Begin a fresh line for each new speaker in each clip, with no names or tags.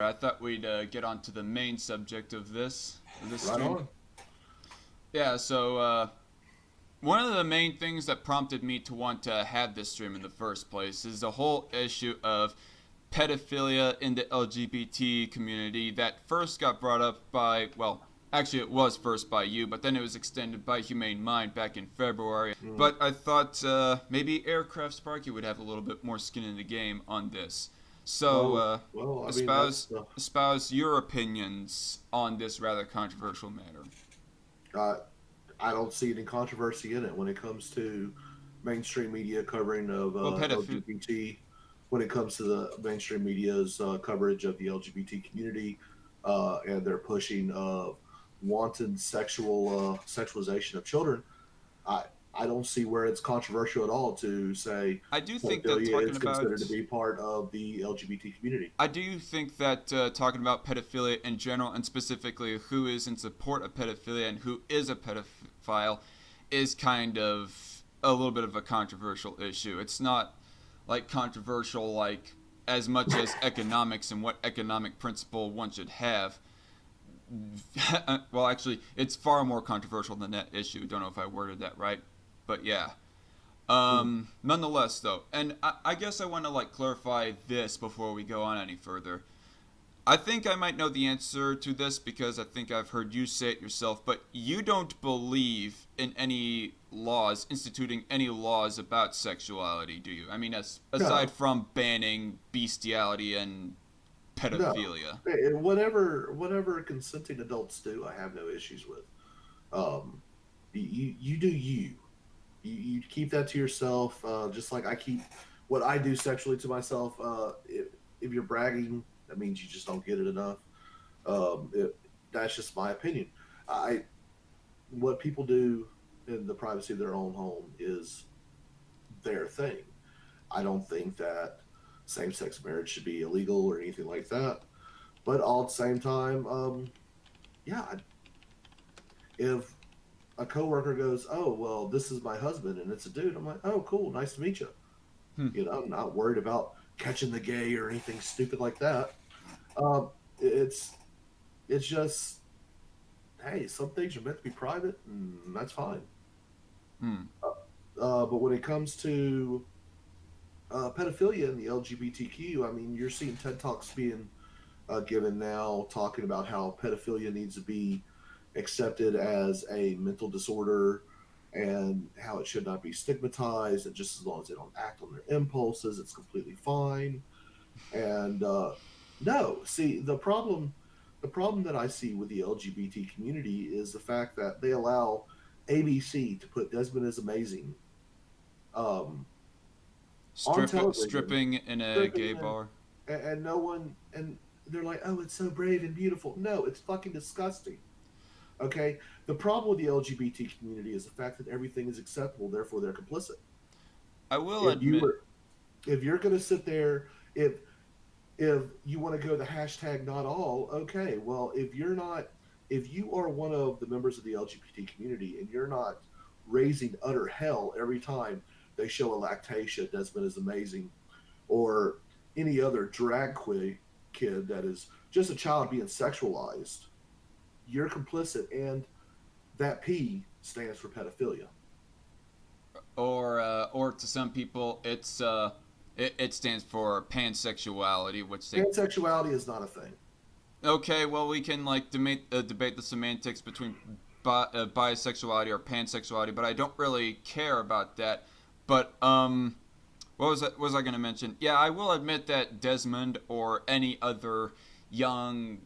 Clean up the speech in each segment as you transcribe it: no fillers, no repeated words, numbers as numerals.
I thought we'd get on to the main subject of this
Right
stream.
on.
Yeah, one of the main things that prompted me to want to have this stream in the first place is the whole issue of pedophilia in the LGBT community that first got brought up by, well, actually it was first by you, but then it was extended by Humane Mind back in February.
Mm.
But I thought maybe AircraftSparky would have a little bit more skin in the game on this. So,
I mean, that's
espouse your opinions on this rather controversial matter.
uh, I don't see any controversy in it when it comes to mainstream media covering of
Well, pedophilia.
LGBT. When it comes to the mainstream media's coverage of the LGBT community, and their pushing of wanton sexualization of children, I I don't see where it's controversial at all to say
I do think that
pedophilia
talking
is considered
about
to be part of the LGBT community.
I do think that talking about pedophilia in general, and specifically who is in support of pedophilia and who is a pedophile, is kind of a little bit of a controversial issue. It's not like controversial like as much as economics and what economic principle one should have. Well, actually, it's far more controversial than that issue. Don't know if I worded that right, but yeah.
Mm.
Nonetheless, though, and I guess I want to like clarify this before we go on any further. I think I might know the answer to this because I think I've heard you say it yourself, but you don't believe in any laws, instituting any laws about sexuality, do you? I mean, aside
No,
from banning bestiality and
no.
pedophilia.
Whatever consenting adults do, I have no issues with. Um, you do you. You keep that to yourself, just like I keep what I do sexually to myself. If you're bragging, that means you just don't get it enough. That's just my opinion. I What people do in the privacy of their own home is their thing. I don't think that same-sex marriage should be illegal or anything like that. But all at the same time, yeah, if a coworker goes, "Oh, well, this is my husband and it's a dude," I'm like, "Oh, cool, nice to meet you."
Hmm.
I'm not worried about catching the gay or anything stupid like that. Um, it's it's just, hey, some things are meant to be private, and that's fine.
Hmm.
But when it comes to pedophilia and the LGBTQ, I mean, you're seeing TED Talks being given now talking about how pedophilia needs to be accepted as a mental disorder and how it should not be stigmatized, and just as long as they don't act on their impulses, it's completely fine. And no, see, the problem that I see with the LGBT community is the fact that they allow ABC to put Desmond is Amazing um, on television,
Stripping in a
stripping
gay
him,
bar.
and no one, and they're like, oh, it's so brave and beautiful. No, it's fucking disgusting. Okay, the problem with the LGBT community is the fact that everything is acceptable, therefore they're complicit.
I will
If you
admit.
were, if you're going to sit there, if you want to go the hashtag not all, okay, well, if you are one of the members of the LGBT community and you're not raising utter hell every time they show a lactation, Desmond is amazing, or any other kid that is just a child being sexualized, you're complicit, and that P stands for pedophilia.
Or to some people it stands for pansexuality, which they
Pansexuality is not a thing.
okay. Well, we can like debate the semantics between bisexuality or pansexuality, but I don't really care about that. But what was I going to mention? Yeah, I will admit that Desmond or any other young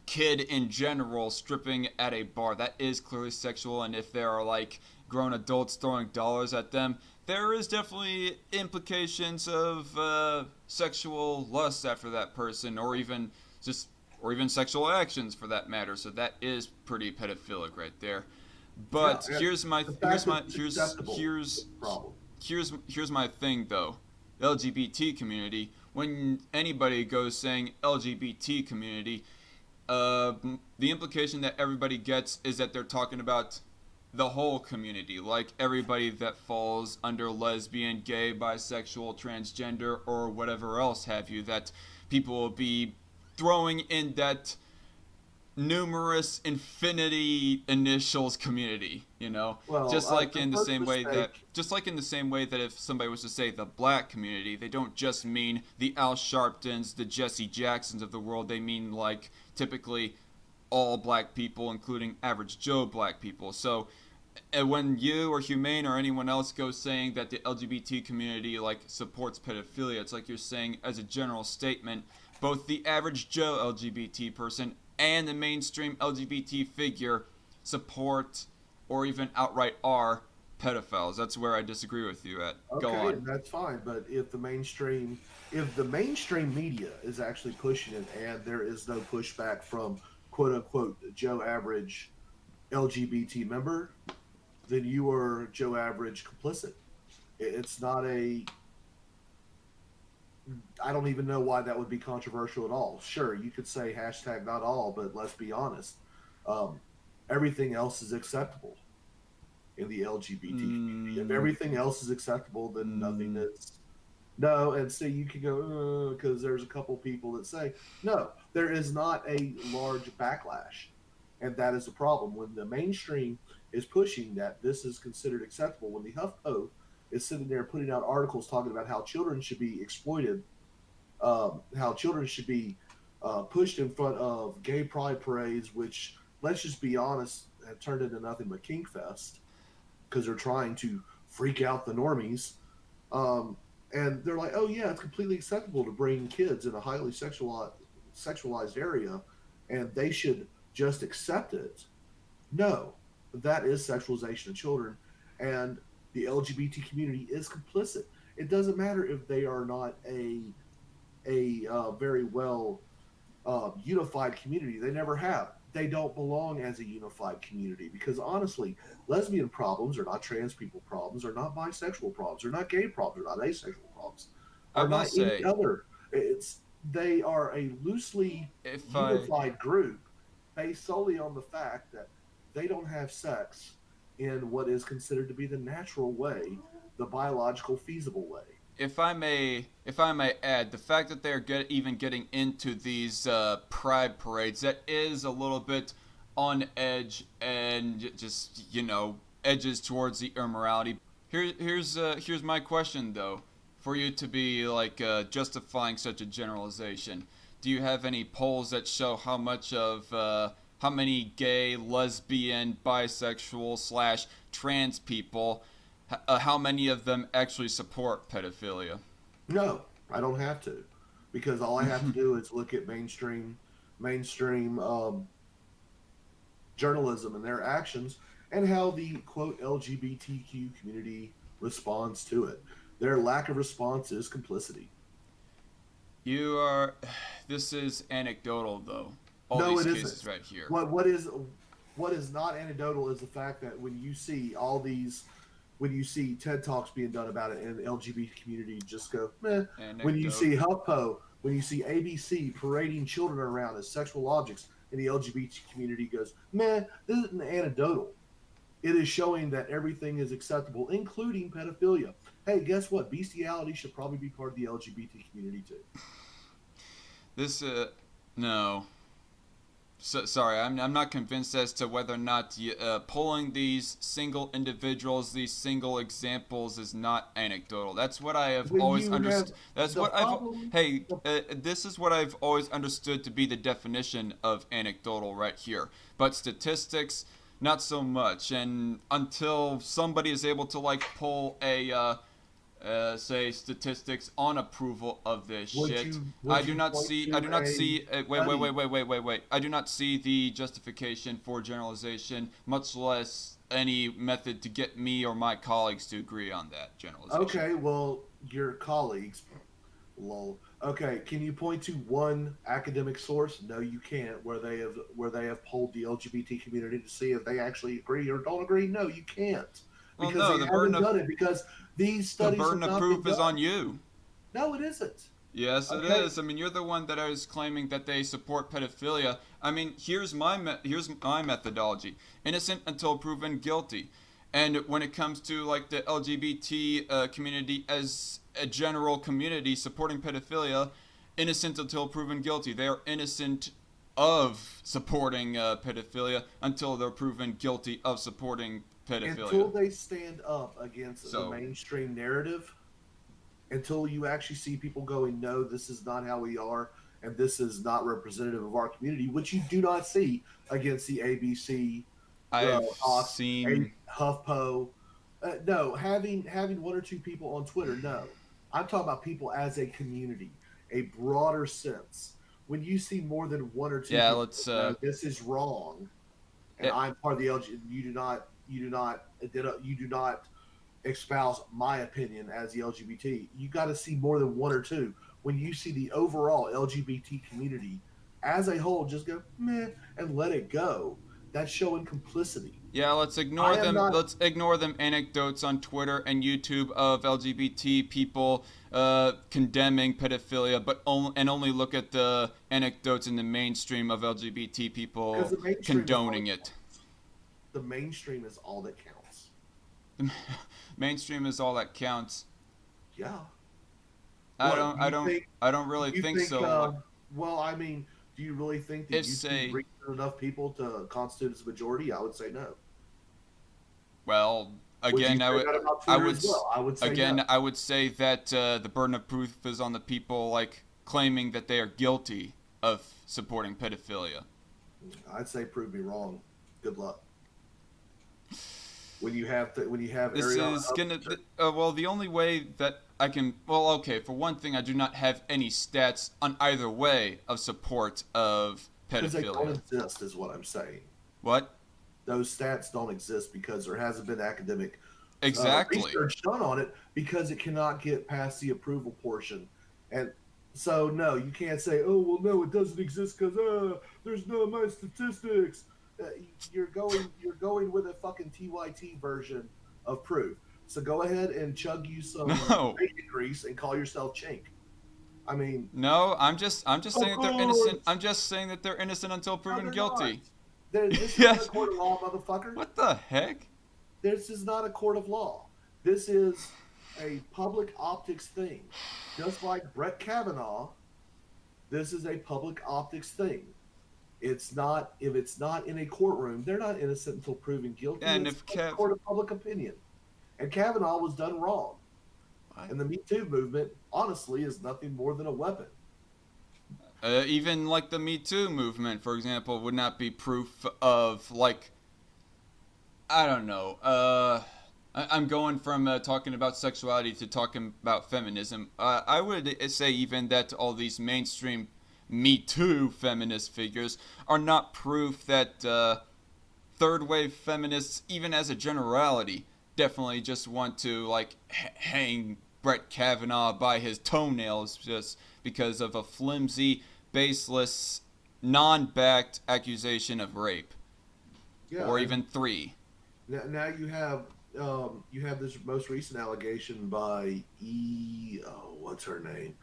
kid in general stripping at a bar, that is clearly sexual, and if there are like grown adults throwing dollars at them, there is definitely implications of sexual lust after that person, or even just or even sexual actions for that matter. So that is pretty pedophilic right there.
Yeah,
But
the fact that it's acceptable is the problem.
here's my thing though. The LGBT community. When anybody goes saying LGBT community, the implication that everybody gets is that they're talking about the whole community, like everybody that falls under lesbian, gay, bisexual, transgender, or whatever else have you, that people will be throwing in that numerous infinity initials community, you know,
Well,
just like
the
in the
first
same way that
mistake.
if somebody was to say the black community, they don't just mean the Al Sharptons, the Jesse Jacksons of the world. They mean like typically all black people, including average Joe black people. So when you or Humane or anyone else goes saying that the LGBT community like supports pedophilia, it's like you're saying as a general statement, both the average Joe LGBT person and the mainstream LGBT figure support or even outright are pedophiles. That's where I disagree with you at. Go
Okay,
on.
and that's fine. But if the mainstream media is actually pushing it, and there is no pushback from quote unquote Joe Average LGBT member, then you are Joe Average complicit. It's not a. I don't even know why that would be controversial at all. Sure, you could say hashtag not all, but let's be honest. Um, Everything else is acceptable in the LGBT community. If
Mm,
everything else is acceptable, then nothing
mm,
is. No, and so you could go because there's a couple people that say no. There is not a large backlash, and that is the problem when the mainstream is pushing that this is considered acceptable. When the HuffPo is sitting there putting out articles talking about how children should be exploited, how children should be pushed in front of gay pride parades, which let's just be honest, have turned into nothing but kink fest because they're trying to freak out the normies. And they're like, oh yeah, it's completely acceptable to bring kids in a highly sexualized area, and they should just accept it. No, that is sexualization of children, and the LGBT community is complicit. It doesn't matter if they are not a very well unified community. They never have. They don't belong as a unified community because honestly, lesbian problems are not trans people problems, are not bisexual problems, are not gay problems, are not asexual problems,
I
are
will
not any
say,
other. It's they are a loosely
if I
unified group based solely on the fact that they don't have sex in what is considered to be the natural way, the biological feasible way.
if I may add, the fact that they're even getting into these pride parades, that is a little bit on edge and just edges towards the immorality. Here's my question though, for you to be like justifying such a generalization. Do you have any polls that show how many gay, lesbian, bisexual slash trans people, how many of them actually support pedophilia?
No, I don't have to, because all I have to do is look at mainstream journalism and their actions and how the quote LGBTQ community responds to it. Their lack of response is complicity.
You are. This is anecdotal, though. All
No,
these
it
cases
isn't.
right here.
What is not anecdotal is the fact that when you see TED Talks being done about it and the LGBT community just go, meh. When you
Anecdote.
see HuffPo, when you see ABC parading children around as sexual objects, and the LGBT community goes, meh, this isn't anecdotal. It is showing that everything is acceptable, including pedophilia. Hey, guess what? Bestiality should probably be part of the LGBT community too.
This. No. Sorry, I'm not convinced as to whether or not pulling these single individuals, these single examples, is not anecdotal. That's what I have
When
always
you have
understood. That's
the
what I've.
problem,
Hey,
the
this is what I've always understood to be the definition of anecdotal right here. But statistics, not so much. And until somebody is able to like pull a say statistics on approval of this
would
shit.
you
I
would
do
you
not
point
see. I
to
do not
a
see.
study?
Wait. I do not see the justification for generalization, much less any method to get me or my colleagues to agree on that generalization.
Okay, well, your colleagues, lol. Okay, can you point to one academic source? No, you can't. Where they have polled the LGBT community to see if they actually agree or don't agree? No, you can't,
Well,
because
no,
they haven't done it because these
the
studies have
burden of
not been
proof is on
done.
you.
No, it isn't.
Yes, it
Okay,
is. I mean, you're the one that is claiming that they support pedophilia. I mean, here's my methodology: innocent until proven guilty. And when it comes to like the LGBT community as a general community supporting pedophilia, innocent until proven guilty. They are innocent of supporting pedophilia until they're proven guilty of supporting pedophilia.
Until they stand up against the
So,
mainstream narrative, until you actually see people going, no, this is not how we are, and this is not representative of our community, which you do not see against the ABC, the
I've
Ox,
seen.
HuffPo. No, having one or two people on Twitter, no. I'm talking about people as a community, a broader sense. When you see more than one or two
Yeah,
people,
let's.
this is wrong, and
Yeah,
I'm part of the LGBT. You do not espouse my opinion as the LGBT. You got to see more than one or two. When you see the overall LGBT community as a whole just go meh and let it go, that's showing complicity.
yeah, let's ignore them. Let's ignore them anecdotes on Twitter and YouTube of LGBT people condemning pedophilia, but only look at the anecdotes in the mainstream of LGBT people condoning it.
The mainstream is all that counts.
The mainstream is all that counts.
Yeah.
I don't really think so.
Well, I mean, do you really think that you reach enough people to constitute a majority? I would say no.
Well, again, I would say that the burden of proof is on the people like claiming that they are guilty of supporting pedophilia.
I'd say prove me wrong. Good luck. When you have
this is gonna well, the only way that I can, well, okay, for one thing, I do not have any stats on either way of support of pedophilia.
Because they don't exist, is what I'm saying.
What?
Those stats don't exist because there hasn't been academic
research
done on it, because it cannot get past the approval portion. And so, no, you can't say, oh, well, no, it doesn't exist because there's no my statistics. You're going with a fucking TYT version of proof. So go ahead and chug you some bacon grease and call yourself Chink. I mean,
no, I'm just saying that they're innocent. I'm just saying that they're innocent until proven guilty.
This is not a court of law, motherfucker.
What the heck?
This is not a court of law. This is a public optics thing. Just like Brett Kavanaugh, this is a public optics thing. It's not, if it's not in a courtroom, they're not innocent until proven guilty.
And
it's a court of public opinion. And Kavanaugh was done wrong. What? And the Me Too movement, honestly, is nothing more than a weapon.
Even like the Me Too movement, for example, would not be proof of, like, I don't know. I'm going from talking about sexuality to talking about feminism. I would say even that all these mainstream Me Too feminist figures are not proof that third wave feminists, even as a generality, definitely just want to like hang Brett Kavanaugh by his toenails just because of a flimsy, baseless, non-backed accusation of rape, or even 3.
Now you have this most recent allegation by what's her name?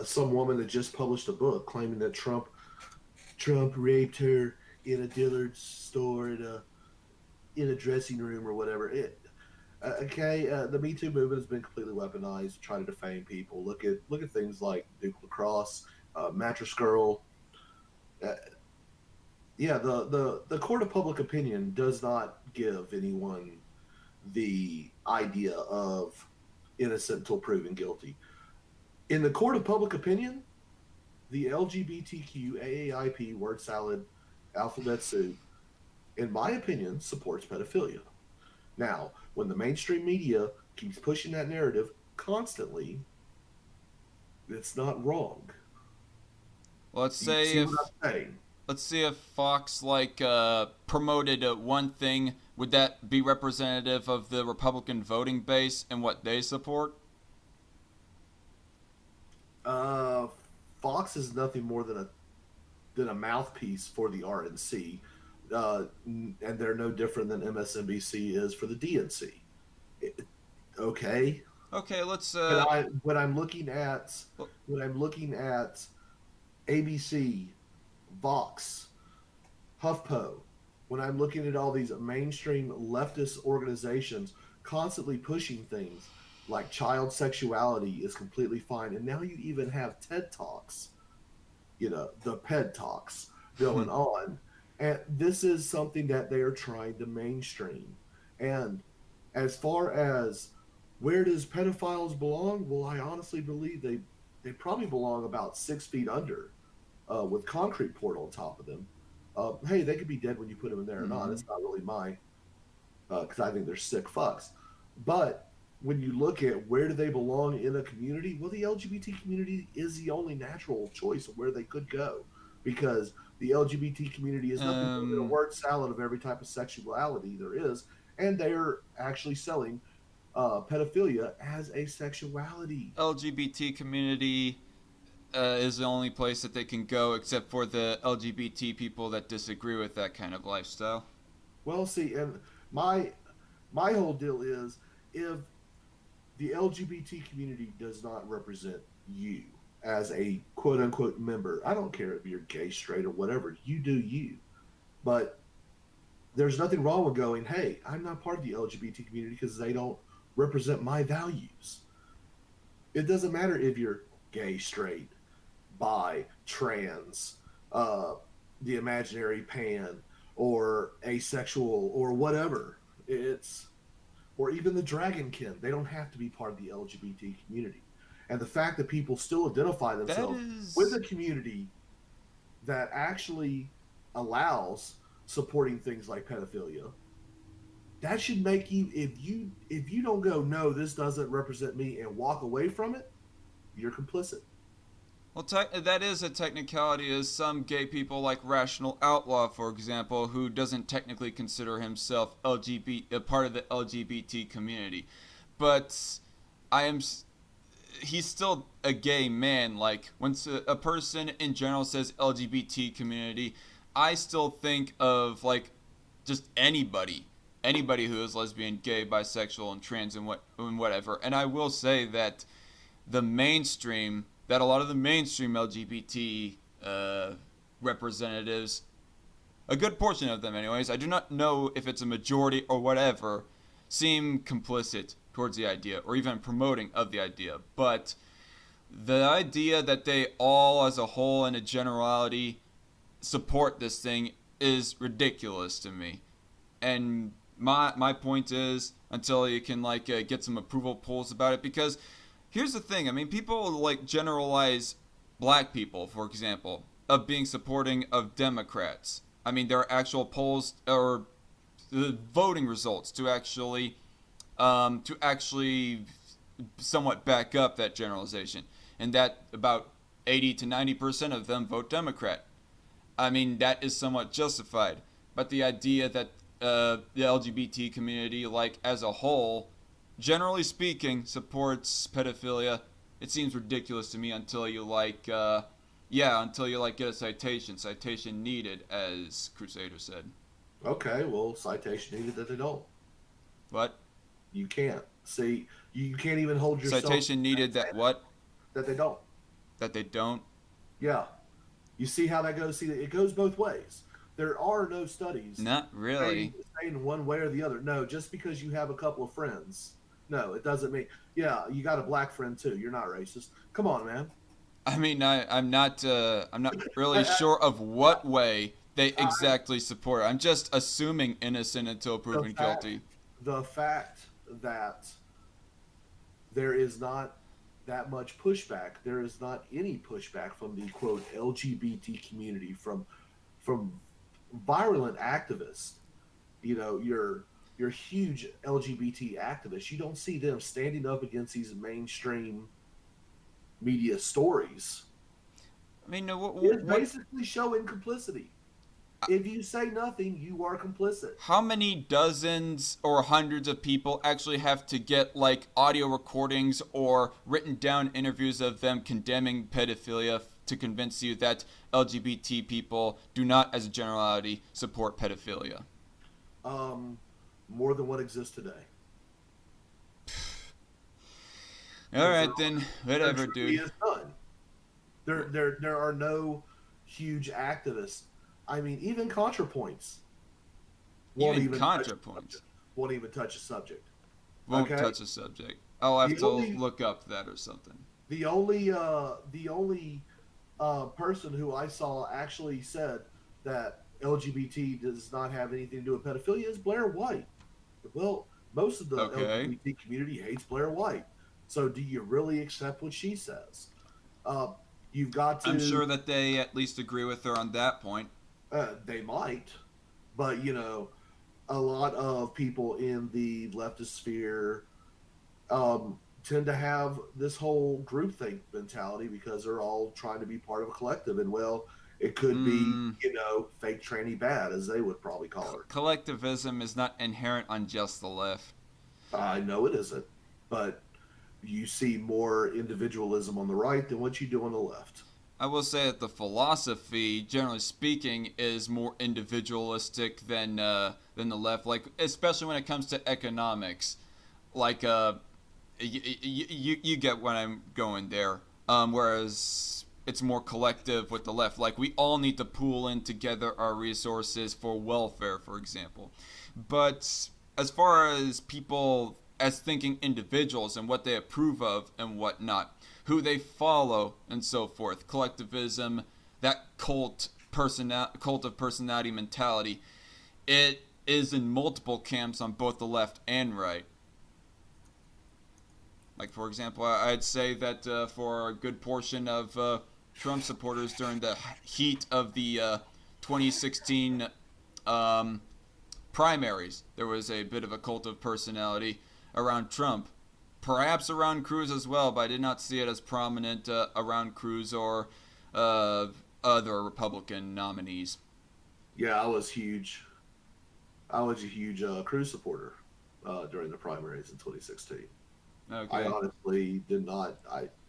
Some woman that just published a book claiming that Trump raped her in a Dillard's store in a dressing room or whatever. The Me Too movement has been completely weaponized to try to defame people. Look at things like Duke Lacrosse, Mattress Girl. The court of public opinion does not give anyone the idea of innocent until proven guilty. In the court of public opinion, the LGBTQ AAIP word salad alphabet soup, in my opinion, supports pedophilia. Now, when the mainstream media keeps pushing that narrative constantly, it's not wrong.
Let's see if Fox promoted one thing. Would that be representative of the Republican voting base and what they support?
Fox is nothing more than a mouthpiece for the RNC, and they're no different than MSNBC is for the DNC. Okay,
let's.
When I'm looking at ABC, Vox, HuffPo, when I'm looking at all these mainstream leftist organizations constantly pushing things, Like child sexuality is completely fine, and now you even have TED Talks, the PED Talks going on, and this is something that they are trying to mainstream. And as far as where does pedophiles belong? Well, I honestly believe they probably belong about 6 feet under, with concrete poured on top of them. Hey, they could be dead when you put them in there or not.
Mm-hmm.
It's not really my, because I think they're sick fucks. But when you look at where do they belong in a community, well, the LGBT community is the only natural choice of where they could go, because the LGBT community is nothing more than a
Um,
word salad of every type of sexuality there is, and they're actually selling pedophilia as a sexuality.
LGBT community is the only place that they can go, except for the LGBT people that disagree with that kind of lifestyle.
Well, see, and my my whole deal is, if the LGBT community does not represent you as a quote unquote member, I don't care if you're gay, straight, or whatever, you do you. But there's nothing wrong with going, hey, I'm not part of the LGBT community because they don't represent my values. It doesn't matter if you're gay, straight, bi, trans, uh, the imaginary pan, or asexual, or whatever. It's or even the dragonkin. They don't have to be part of the LGBT community. And the fact that people still identify
That
themselves with
is
a community that actually allows supporting things like pedophilia, that should make you, if you don't go, no, this doesn't represent me, and walk away from it, you're complicit.
well, that is a technicality. As some gay people, like Rational Outlaw, for example, who doesn't technically consider himself LGBT, a part of the LGBT community, but I am. He's still a gay man. Like when a person in general says LGBT community, I still think of like just anybody who is lesbian, gay, bisexual, and trans, and whatever. And I will say that a lot of the mainstream LGBT representatives, a good portion of them, anyways, I do not know if it's a majority or whatever, seem complicit towards the idea or even promoting of the idea. But the idea that they all, as a whole, in a generality, support this thing is ridiculous to me. And my point is, until you can like get some approval polls about it, because here's the thing. I mean, people like generalize black people, for example, of being supporting of Democrats. I mean, there are actual polls or the voting results to actually somewhat back up that generalization, and that about 80 to 90% of them vote Democrat. I mean, that is somewhat justified. But the idea that the LGBT community, like as a whole, generally speaking, supports pedophilia, it seems ridiculous to me until you until you like get a citation needed, as Crusader said.
Okay, well, citation needed that they don't.
What?
You can't. See, you can't even hold yourself to
Citation needed
that
that
standard,
what?
that they don't.
That they don't?
Yeah. You see how that goes? See, it goes both ways. There are no studies
Not
saying,
really.
saying one way or the other. No, just because you have a couple of friends, no, it doesn't mean. Yeah, you got a black friend too. You're not racist. Come on, man.
I mean, I'm not really
I,
sure of
I,
what way they
I,
exactly support it. I'm just assuming innocent until
the
proven
fact,
guilty.
the fact that there is not that much pushback. There is not any pushback from the quote LGBT community, from virulent activists. Your huge LGBT activists. You don't see them standing up against these mainstream media stories.
I mean,
It's basically showing complicity. If you say nothing, you are complicit.
how many dozens or hundreds of people actually have to get like audio recordings or written down interviews of them condemning pedophilia to convince you that LGBT people do not, as a generality, support pedophilia?
Um, More than what exists today.
All
Because
right then,
there
whatever,
truly
dude.
is none. There are no huge activists. I mean, even ContraPoints won't
Even
even touch a
ContraPoints
subject. Won't even touch a subject.
won't
Okay,
touch the subject. I'll have
The
to
only
look up that or something.
the only person who I saw actually said that LGBT does not have anything to do with pedophilia is Blair White. Well, most of the
Okay.
LGBT community hates Blair White. So do you really accept what she says? Uh, you've got
I'm
to.
sure that they at least agree with her on that point.
They might, but a lot of people in the leftist sphere tend to have this whole groupthink mentality because they're all trying to be part of a collective. And well, it could be,
Mm,
fake tranny bad, as they would probably call her.
collectivism is not inherent on just the left.
I know it isn't, but you see more individualism on the right than what you do on the left.
I will say that the philosophy, generally speaking, is more individualistic than the left. Like especially when it comes to economics, like you get when I'm going there. Whereas it's more collective with the left. Like we all need to pool in together our resources for welfare, for example. But as far as people as thinking individuals and what they approve of and whatnot, who they follow and so forth, collectivism, that cult of personality mentality, it is in multiple camps on both the left and right. Like, for example, I'd say that for a good portion of Trump supporters during the heat of the 2016 um, primaries, there was a bit of a cult of personality around Trump. Perhaps around Cruz as well, but I did not see it as prominent around Cruz or uh, other Republican nominees.
Yeah, I was huge. I was a huge Cruz supporter during the primaries in 2016. I
Okay.
honestly did not.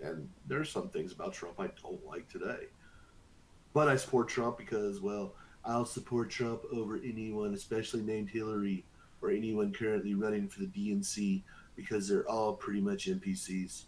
And there's some things about Trump I don't like today, but I support Trump because, well, I'll support Trump over anyone, especially named Hillary or anyone currently running for the DNC because they're all pretty much NPCs.